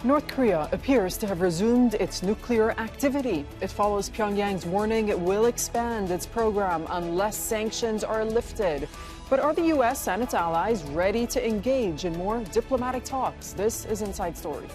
North Korea appears to have resumed its nuclear activity. It follows Pyongyang's warning it will expand its program unless sanctions are lifted. But are the U.S. and its allies ready to engage in more diplomatic talks? This is Inside Story.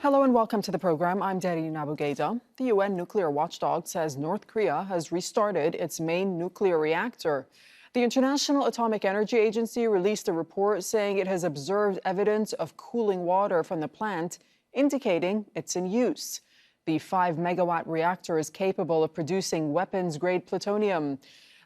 Hello and welcome to the program. I'm Dareen Abughaida. The UN nuclear watchdog says North Korea has restarted its main nuclear reactor. The International Atomic Energy Agency released a report saying it has observed evidence of cooling water from the plant, indicating it's in use. The 5-megawatt reactor is capable of producing weapons-grade plutonium.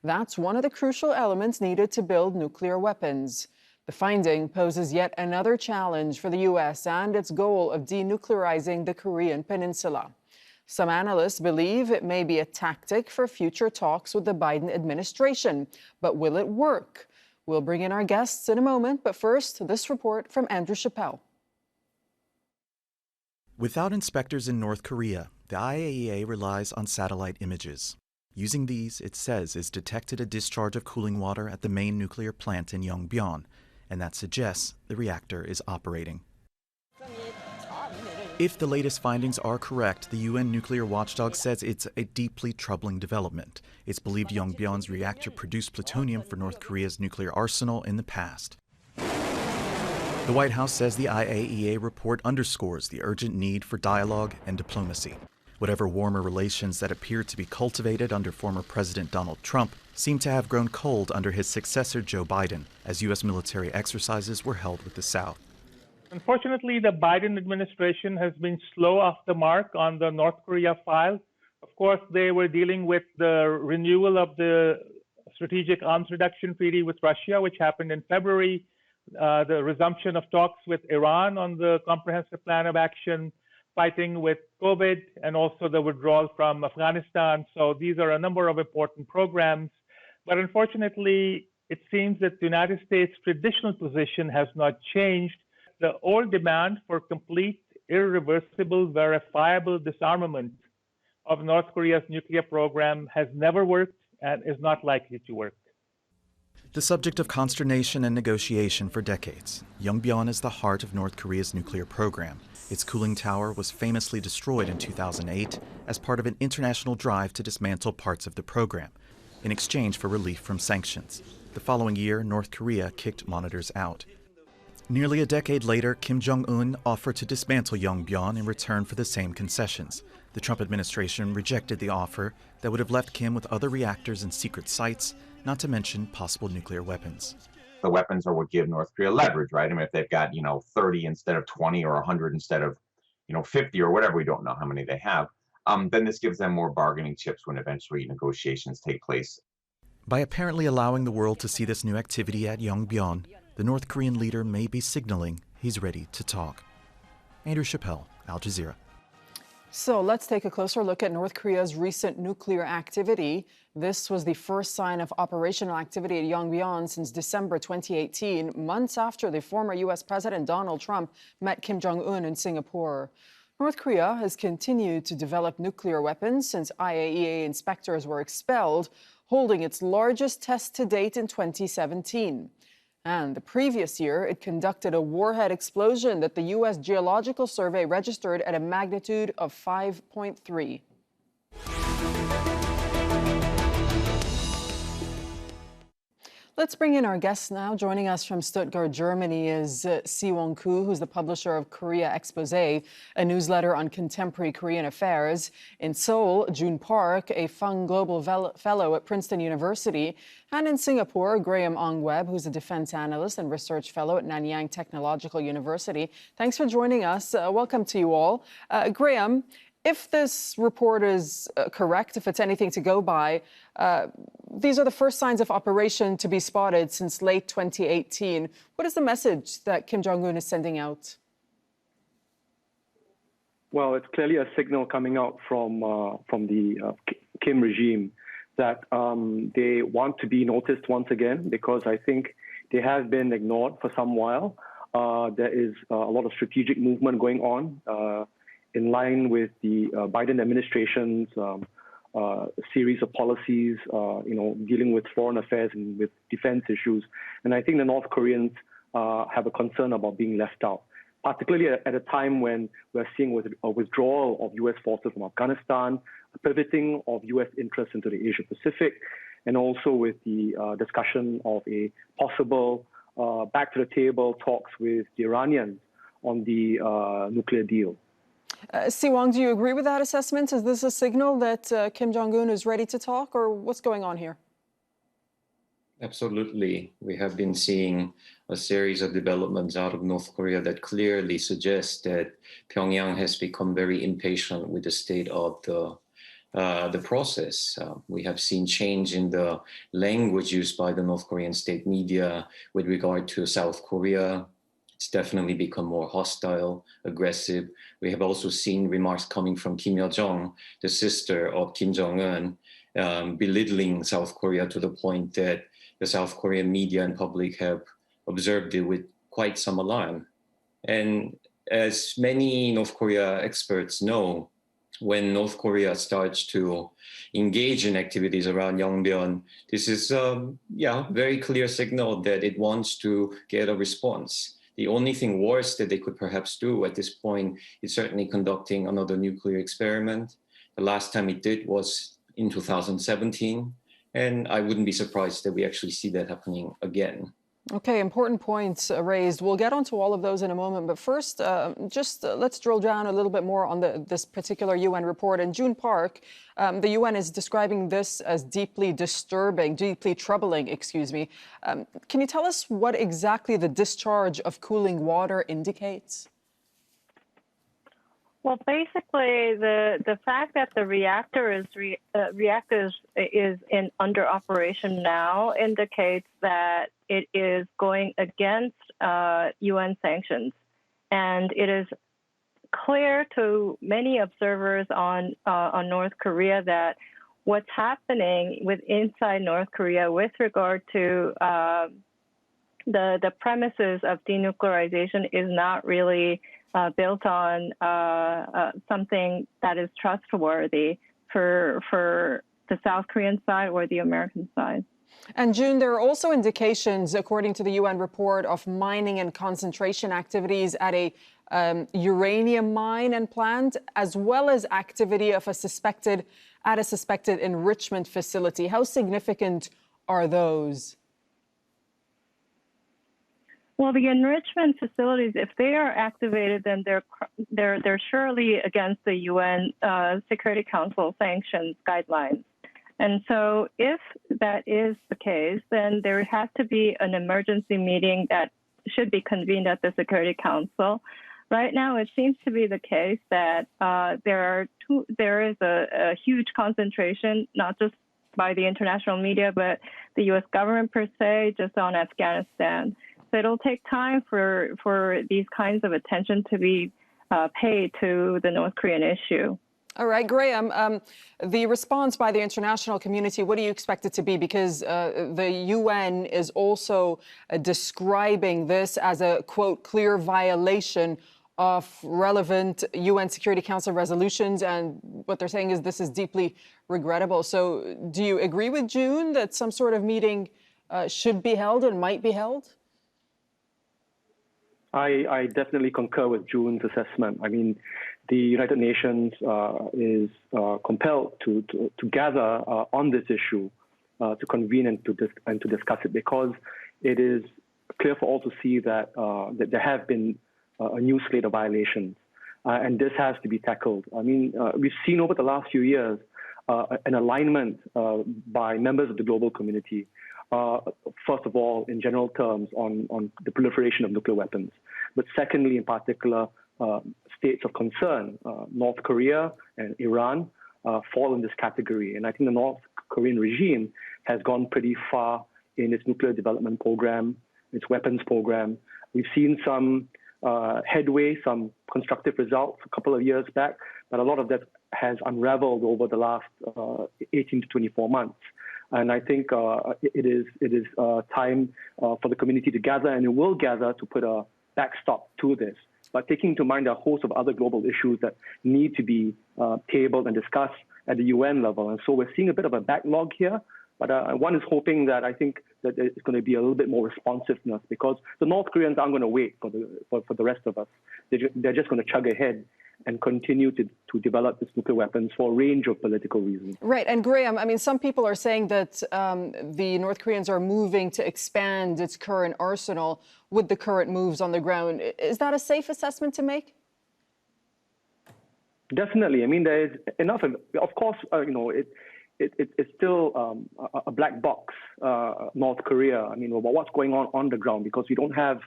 That's one of the crucial elements needed to build nuclear weapons. The finding poses yet another challenge for the U.S. and its goal of denuclearizing the Korean peninsula. Some analysts believe it may be a tactic for future talks with the Biden administration. But will it work? We'll bring in our guests in a moment, but first, this report from Andrew Chappell. Without inspectors in North Korea, the IAEA relies on satellite images. Using these, it says, it's detected a discharge of cooling water at the main nuclear plant in Yongbyon, and that suggests the reactor is operating. If the latest findings are correct, the UN nuclear watchdog says it's a deeply troubling development. It's believed Yongbyon's reactor produced plutonium for North Korea's nuclear arsenal in the past. The White House says the IAEA report underscores the urgent need for dialogue and diplomacy. Whatever warmer relations that appeared to be cultivated under former President Donald Trump seem to have grown cold under his successor Joe Biden, as U.S. military exercises were held with the South. Unfortunately, the Biden administration has been slow off the mark on the North Korea file. Of course, they were dealing with the renewal of the Strategic Arms Reduction Treaty with Russia, which happened in February, the resumption of talks with Iran on the Comprehensive Plan of Action, fighting with COVID, and also the withdrawal from Afghanistan. So these are a number of important programs. But unfortunately, it seems that the United States' traditional position has not changed. The old demand for complete, irreversible, verifiable disarmament of North Korea's nuclear program has never worked and is not likely to work. The subject of consternation and negotiation for decades, Yongbyon is the heart of North Korea's nuclear program. Its cooling tower was famously destroyed in 2008 as part of an international drive to dismantle parts of the program, in exchange for relief from sanctions. The following year, North Korea kicked monitors out. Nearly a decade later, Kim Jong-un offered to dismantle Yongbyon in return for the same concessions. The Trump administration rejected the offer that would have left Kim with other reactors and secret sites, not to mention possible nuclear weapons. The weapons are what give North Korea leverage, right? I mean, if they've got, 30 instead of 20 or 100 instead of, 50 or whatever, we don't know how many they have, then this gives them more bargaining chips when eventually negotiations take place. By apparently allowing the world to see this new activity at Yongbyon, the North Korean leader may be signaling he's ready to talk. Andrew Chappell, Al Jazeera. So let's take a closer look at North Korea's recent nuclear activity. This was the first sign of operational activity at Yongbyon since December 2018, months after the former U.S. President Donald Trump met Kim Jong-un in Singapore. North Korea has continued to develop nuclear weapons since IAEA inspectors were expelled, holding its largest test to date in 2017. And the previous year, it conducted a warhead explosion that the U.S. Geological Survey registered at a magnitude of 5.3. Let's bring in our guests now. Joining us from Stuttgart, Germany is Se-Woong Koo, who's the publisher of Korea Expose, a newsletter on contemporary Korean affairs. In Seoul, June Park, a Fung Global Fellow at Princeton University. And in Singapore, Graham Ong-Webb, who's a defense analyst and research fellow at Nanyang Technological University. Thanks for joining us. Welcome to you all. Graham, if this report is correct, if it's anything to go by, these are the first signs of operation to be spotted since late 2018. What is the message that Kim Jong-un is sending out? Well, it's clearly a signal coming out from the Kim regime that they want to be noticed once again, because I think they have been ignored for some while. There is a lot of strategic movement going on in line with the Biden administration's series of policies, dealing with foreign affairs and with defense issues. And I think the North Koreans have a concern about being left out, particularly at a time when we're seeing a withdrawal of U.S. forces from Afghanistan, a pivoting of U.S. interests into the Asia Pacific, and also with the discussion of a possible back to the table talks with the Iranians on the nuclear deal. Se-Woong, do you agree with that assessment? Is this a signal that Kim Jong-un is ready to talk, or what's going on here? Absolutely. We have been seeing a series of developments out of North Korea that clearly suggest that Pyongyang has become very impatient with the state of the process. We have seen change in the language used by the North Korean state media with regard to South Korea. It's definitely become more hostile, aggressive. We have also seen remarks coming from Kim Yo-jong, the sister of Kim Jong-un, belittling South Korea to the point that the South Korean media and public have observed it with quite some alarm. And as many North Korea experts know, when North Korea starts to engage in activities around Yongbyon, this is a very clear signal that it wants to get a response. The only thing worse that they could perhaps do at this point is certainly conducting another nuclear experiment. The last time it did was in 2017, and I wouldn't be surprised that we actually see that happening again. Okay, important points raised. We'll get onto all of those in a moment. But first, let's drill down a little bit more on this particular UN report. In June Park, the UN is describing this as deeply disturbing, deeply troubling, excuse me. Can you tell us what exactly the discharge of cooling water indicates? Well, basically, the fact that the reactor is under operation now indicates that it is going against UN sanctions, and it is clear to many observers on North Korea that what's happening inside North Korea with regard to the premises of denuclearization is not really built on something that is trustworthy for the South Korean side or the American side. And June, there are also indications, according to the UN report, of mining and concentration activities at a uranium mine and plant, as well as activity of a suspected enrichment facility. How significant are those? Well, the enrichment facilities, if they are activated, then they're surely against the UN Security Council sanctions guidelines. And so if that is the case, then there has to be an emergency meeting that should be convened at the Security Council. Right now, it seems to be the case that there is a huge concentration, not just by the international media, but the U.S. government per se, just on Afghanistan. So it'll take time for these kinds of attention to be paid to the North Korean issue. All right, Graham, the response by the international community, what do you expect it to be? Because the UN is also describing this as a, quote, clear violation of relevant UN Security Council resolutions. And what they're saying is this is deeply regrettable. So do you agree with June that some sort of meeting should be held and might be held? I definitely concur with June's assessment. I mean, the United Nations is compelled to gather on this issue, to convene and to discuss it, because it is clear for all to see that there have been a new slate of violations, and this has to be tackled. I mean, we've seen over the last few years an alignment by members of the global community. First of all, in general terms, on the proliferation of nuclear weapons. But secondly, in particular, states of concern, North Korea and Iran, fall in this category. And I think the North Korean regime has gone pretty far in its nuclear development program, its weapons program. We've seen some headway, some constructive results a couple of years back, but a lot of that has unraveled over the last 18 to 24 months. And I think it is time for the community to gather, and it will gather to put a backstop to this, but taking into mind a host of other global issues that need to be tabled and discussed at the UN level. And so we're seeing a bit of a backlog here, but one is hoping that I think that it's going to be a little bit more responsiveness, because the North Koreans aren't going to wait for the rest of us. They're just going to chug ahead and continue to develop these nuclear weapons for a range of political reasons. Right. And Graham, I mean, some people are saying that the North Koreans are moving to expand its current arsenal with the current moves on the ground. Is that a safe assessment to make? Definitely. I mean, there is enough. Of course, it's still a black box, North Korea. I mean, what's going on the ground, because we don't have,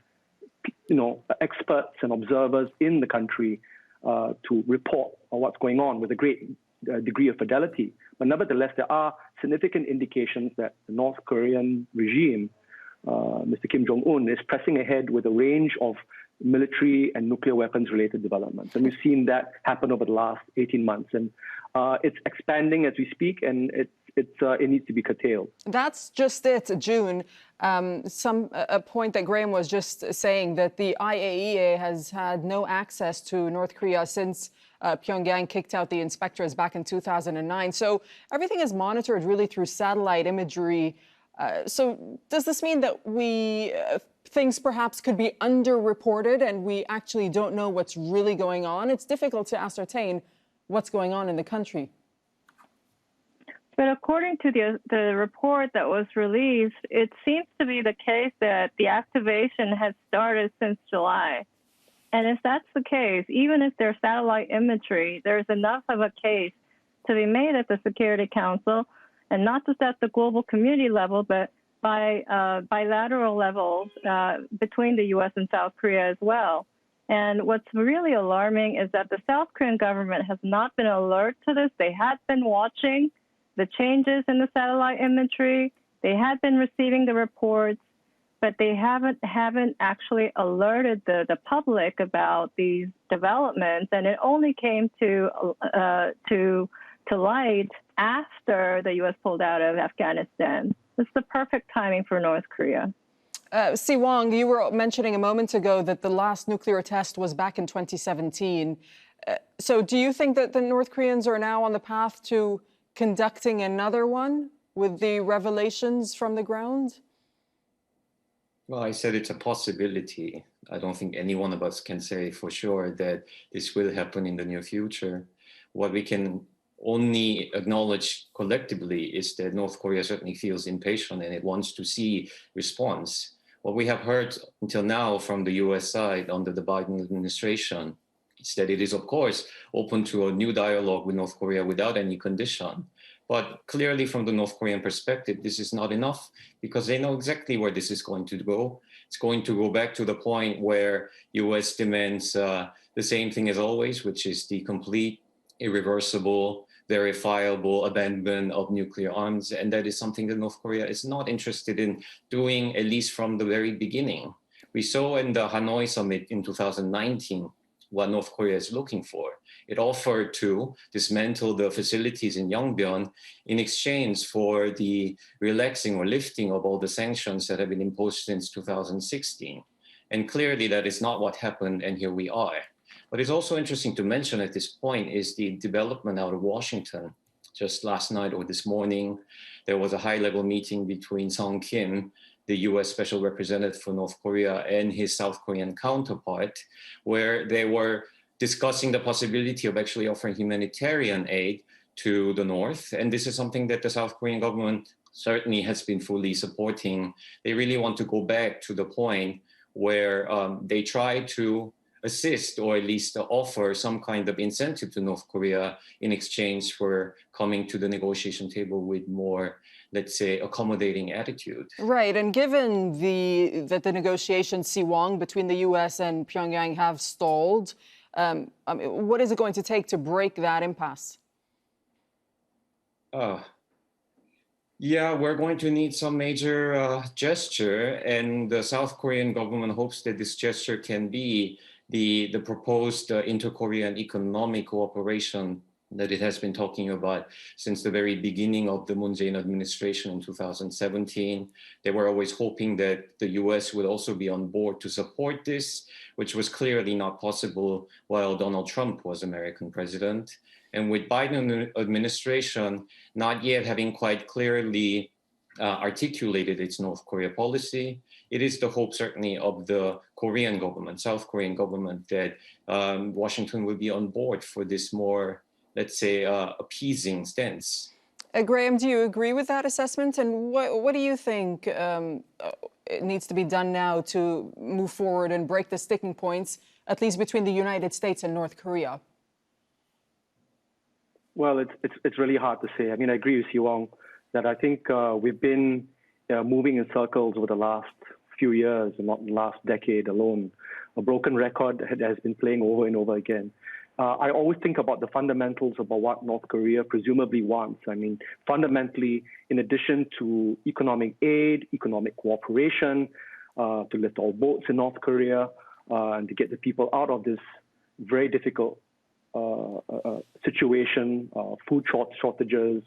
experts and observers in the country to report on what's going on with a great degree of fidelity. But nevertheless, there are significant indications that the North Korean regime, Mr. Kim Jong-un, is pressing ahead with a range of military and nuclear weapons-related developments. And we've seen that happen over the last 18 months. And it's expanding as we speak, and it needs to be curtailed. That's just it, June. A point that Graham was just saying, that the IAEA has had no access to North Korea since Pyongyang kicked out the inspectors back in 2009. So everything is monitored really through satellite imagery. So does this mean that things perhaps could be underreported and we actually don't know what's really going on? It's difficult to ascertain what's going on in the country. But according to the report that was released, it seems to be the case that the activation has started since July. And if that's the case, even if there's satellite imagery, there's enough of a case to be made at the Security Council, and not just at the global community level, but by bilateral levels between the U.S. and South Korea as well. And what's really alarming is that the South Korean government has not been alert to this. They had been watching the changes in the satellite imagery. They had been receiving the reports, but they haven't actually alerted the public about these developments. And it only came to light after the U.S. pulled out of Afghanistan. It's the perfect timing for North Korea. Se-Woong, you were mentioning a moment ago that the last nuclear test was back in 2017. So do you think that the North Koreans are now on the path to conducting another one with the revelations from the ground? Well, I said it's a possibility. I don't think any one of us can say for sure that this will happen in the near future. What we can only acknowledge collectively is that North Korea certainly feels impatient and it wants to see response. What we have heard until now from the US side under the Biden administration is that it is, of course, open to a new dialogue with North Korea without any condition. But clearly from the North Korean perspective, this is not enough because they know exactly where this is going to go. It's going to go back to the point where US demands the same thing as always, which is the complete, irreversible, verifiable abandonment of nuclear arms. And that is something that North Korea is not interested in doing, at least from the very beginning. We saw in the Hanoi summit in 2019 what North Korea is looking for. It offered to dismantle the facilities in Yongbyon in exchange for the relaxing or lifting of all the sanctions that have been imposed since 2016. And clearly that is not what happened, and here we are. What is also interesting to mention at this point is the development out of Washington. Just last night or this morning, there was a high-level meeting between Sung Kim, the US Special Representative for North Korea, and his South Korean counterpart, where they were discussing the possibility of actually offering humanitarian aid to the North. And this is something that the South Korean government certainly has been fully supporting. They really want to go back to the point where they try to assist or at least offer some kind of incentive to North Korea in exchange for coming to the negotiation table with more, let's say, accommodating attitude. Right, and given that the negotiations, Se-Woong, between the U.S. and Pyongyang have stalled, what is it going to take to break that impasse? Yeah, we're going to need some major gesture, and the South Korean government hopes that this gesture can be the proposed inter-Korean economic cooperation that it has been talking about since the very beginning of the Moon Jae-in administration in 2017. They were always hoping that the US would also be on board to support this, which was clearly not possible while Donald Trump was American president. And with Biden administration not yet having quite clearly articulated its North Korea policy, it is the hope certainly of the Korean government, South Korean government, that Washington will be on board for this more, let's say, appeasing stance. Graham, do you agree with that assessment? And what do you think it needs to be done now to move forward and break the sticking points, at least between the United States and North Korea? Well, it's really hard to say. I mean, I agree with Se-Woong that I think we've been moving in circles over the last few years, and not the last decade alone. A broken record has been playing over and over again. I always think about the fundamentals about what North Korea presumably wants. I mean, fundamentally, in addition to economic aid, economic cooperation, to lift all boats in North Korea, and to get the people out of this very difficult situation, food shortages,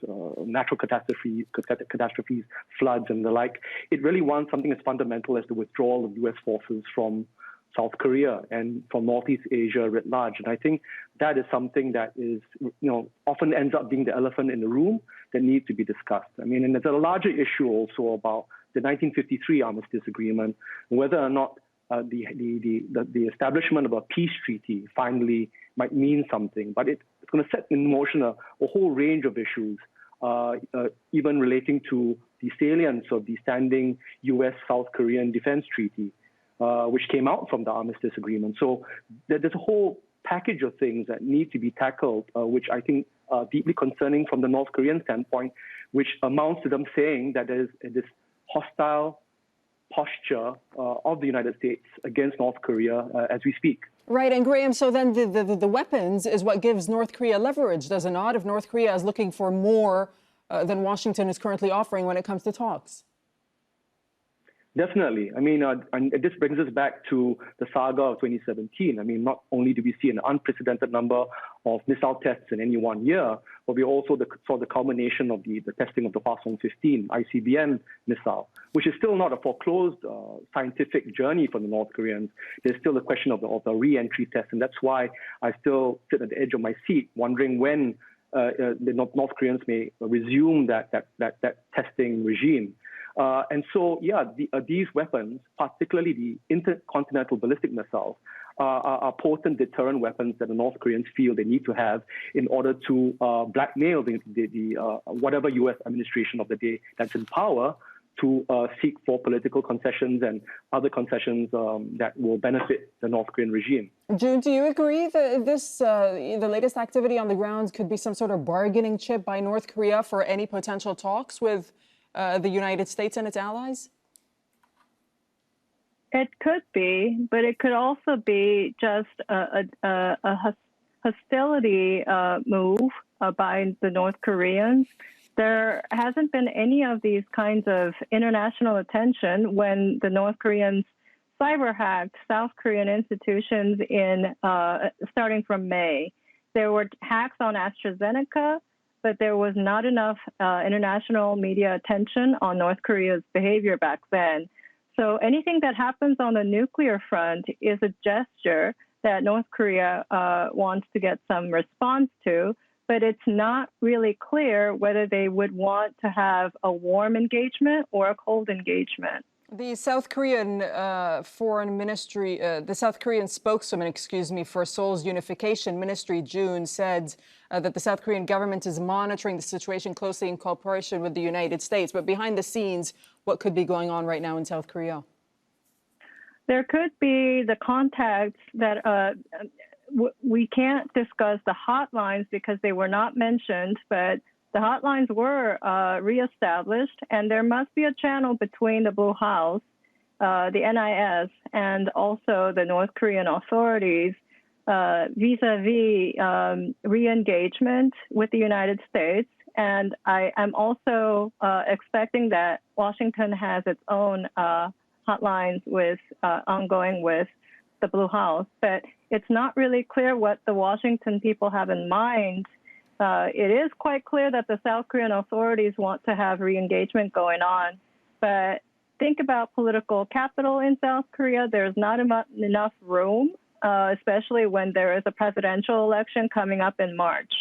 natural catastrophes, floods, and the like. It really wants something as fundamental as the withdrawal of U.S. forces from South Korea and from Northeast Asia writ large. And I think that is something that is, often ends up being the elephant in the room that needs to be discussed. I mean, and there's a larger issue also about the 1953 Armistice Agreement, and whether or not the establishment of a peace treaty finally might mean something. But it's going to set in motion a whole range of issues, even relating to the salience of the standing U.S.-South Korean defense treaty, which came out from the Armistice Agreement. So there's a whole package of things that need to be tackled, which I think are deeply concerning from the North Korean standpoint, which amounts to them saying that there is this hostile posture of the United States against North Korea as we speak. Right, and Graham, so then the weapons is what gives North Korea leverage, does it not? If North Korea is looking for more than Washington is currently offering when it comes to talks. Definitely. I mean, and this brings us back to the saga of 2017. I mean, not only do we see an unprecedented number of missile tests in any one year, but we also saw the culmination of the testing of the Hwasong-15 ICBM missile, which is still not a foreclosed scientific journey for the North Koreans. There's still a question of the re-entry test, and that's why I still sit at the edge of my seat, wondering when the North Koreans may resume that testing regime. And so, these weapons, particularly the intercontinental ballistic missiles, are potent deterrent weapons that the North Koreans feel they need to have in order to blackmail the whatever U.S. administration of the day that's in power to seek for political concessions and other concessions that will benefit the North Korean regime. June, do you agree that the latest activity on the ground could be some sort of bargaining chip by North Korea for any potential talks with the United States and its allies? It could be, but it could also be just a hostility move by the North Koreans. There hasn't been any of these kinds of international attention when the North Koreans cyber hacked South Korean institutions starting from May. There were hacks on AstraZeneca, but there was not enough international media attention on North Korea's behavior back then. So anything that happens on the nuclear front is a gesture that North Korea wants to get some response to, but it's not really clear whether they would want to have a warm engagement or a cold engagement. The South Korean Foreign Ministry, the South Korean spokeswoman, for Seoul's Unification Ministry, June, said that the South Korean government is monitoring the situation closely in cooperation with the United States. But behind the scenes, what could be going on right now in South Korea? There could be the contacts that we can't discuss the hotlines because they were not mentioned, but the hotlines were reestablished, and there must be a channel between the Blue House, the NIS, and also the North Korean authorities vis-a-vis re-engagement with the United States. And I am also expecting that Washington has its own hotlines ongoing with the Blue House, but it's not really clear what the Washington people have in mind It is quite clear that the South Korean authorities want to have re-engagement going on, but think about political capital in South Korea. There's not enough room, especially when there is a presidential election coming up in March.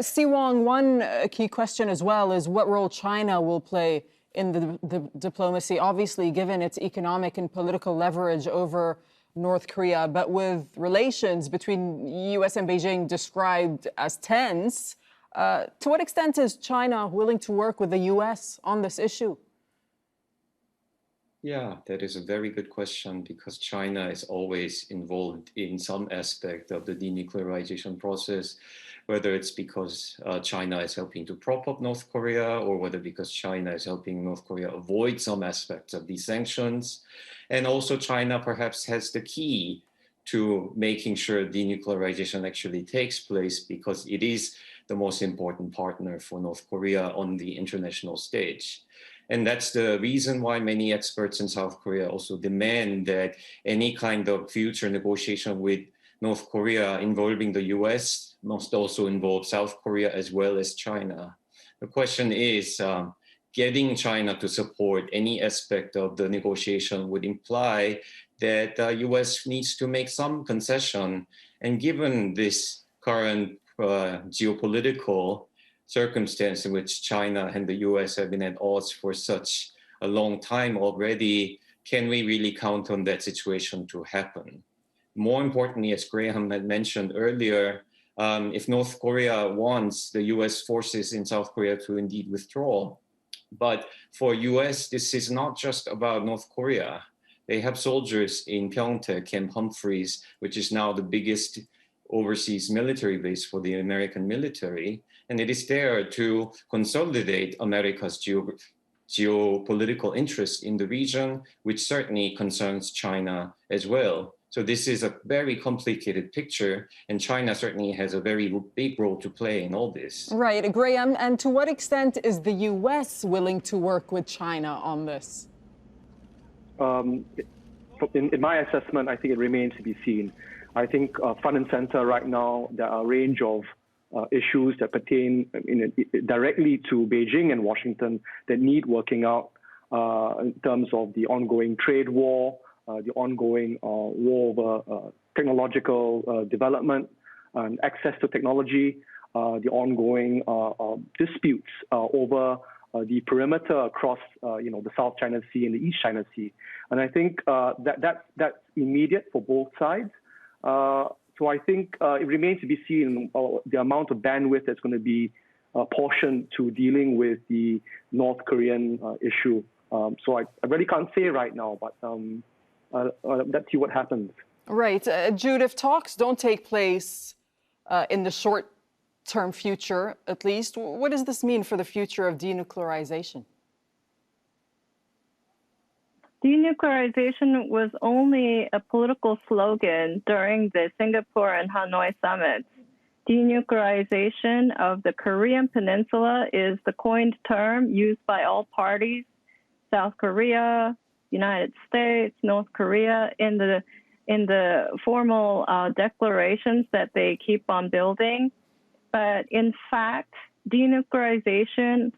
Se-Woong, one key question as well is what role China will play in the diplomacy, obviously given its economic and political leverage over North Korea, but with relations between U.S. and Beijing described as tense, to what extent is China willing to work with the U.S. on this issue? Yeah, that is a very good question because China is always involved in some aspect of the denuclearization process, whether it's because China is helping to prop up North Korea or whether because China is helping North Korea avoid some aspects of these sanctions. And also China perhaps has the key to making sure denuclearization actually takes place because it is the most important partner for North Korea on the international stage. And that's the reason why many experts in South Korea also demand that any kind of future negotiation with North Korea involving the US must also involve South Korea as well as China. The question is, getting China to support any aspect of the negotiation would imply that the US needs to make some concession. And given this current geopolitical circumstance in which China and the US have been at odds for such a long time already, can we really count on that situation to happen? More importantly, as Graham had mentioned earlier, if North Korea wants the US forces in South Korea to indeed withdraw, but for US, this is not just about North Korea. They have soldiers in Pyeongtaek, Camp Humphreys, which is now the biggest overseas military base for the American military. And it is there to consolidate America's geopolitical interests in the region, which certainly concerns China as well. So this is a very complicated picture, and China certainly has a very big role to play in all this. Right, Graham, and to what extent is the U.S. willing to work with China on this? In my assessment, I think it remains to be seen. I think front and center right now, there are a range of issues that pertain directly to Beijing and Washington that need working out in terms of the ongoing trade war, the ongoing war over technological development and access to technology, the ongoing disputes over the perimeter across the South China Sea and the East China Sea. And I think that's immediate for both sides. So I think it remains to be seen the amount of bandwidth that's going to be portioned to dealing with the North Korean issue. So I really can't say right now, but let's see what happens. Right. Jude, if talks don't take place in the short-term future, at least, what does this mean for the future of denuclearization? Denuclearization was only a political slogan during the Singapore and Hanoi summits. Denuclearization of the Korean peninsula is the coined term used by all parties, South Korea, United States, North Korea, in the formal declarations that they keep on building. But in fact, denuclearization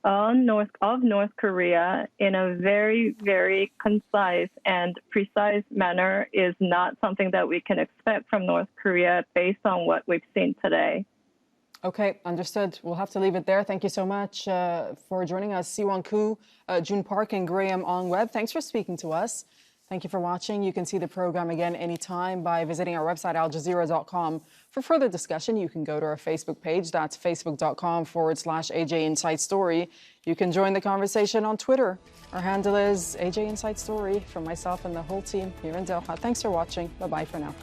of North Korea in a very, very concise and precise manner is not something that we can expect from North Korea based on what we've seen today. Okay, understood. We'll have to leave it there. Thank you so much for joining us. Se-Woong Koo, June Park, and Graham Ong-Webb. Thanks for speaking to us. Thank you for watching. You can see the program again anytime by visiting our website, aljazeera.com. For further discussion, you can go to our Facebook page. That's facebook.com/AJ Inside Story. You can join the conversation on Twitter. Our handle is AJ Inside Story. From myself and the whole team here in Doha. Thanks for watching. Bye-bye for now.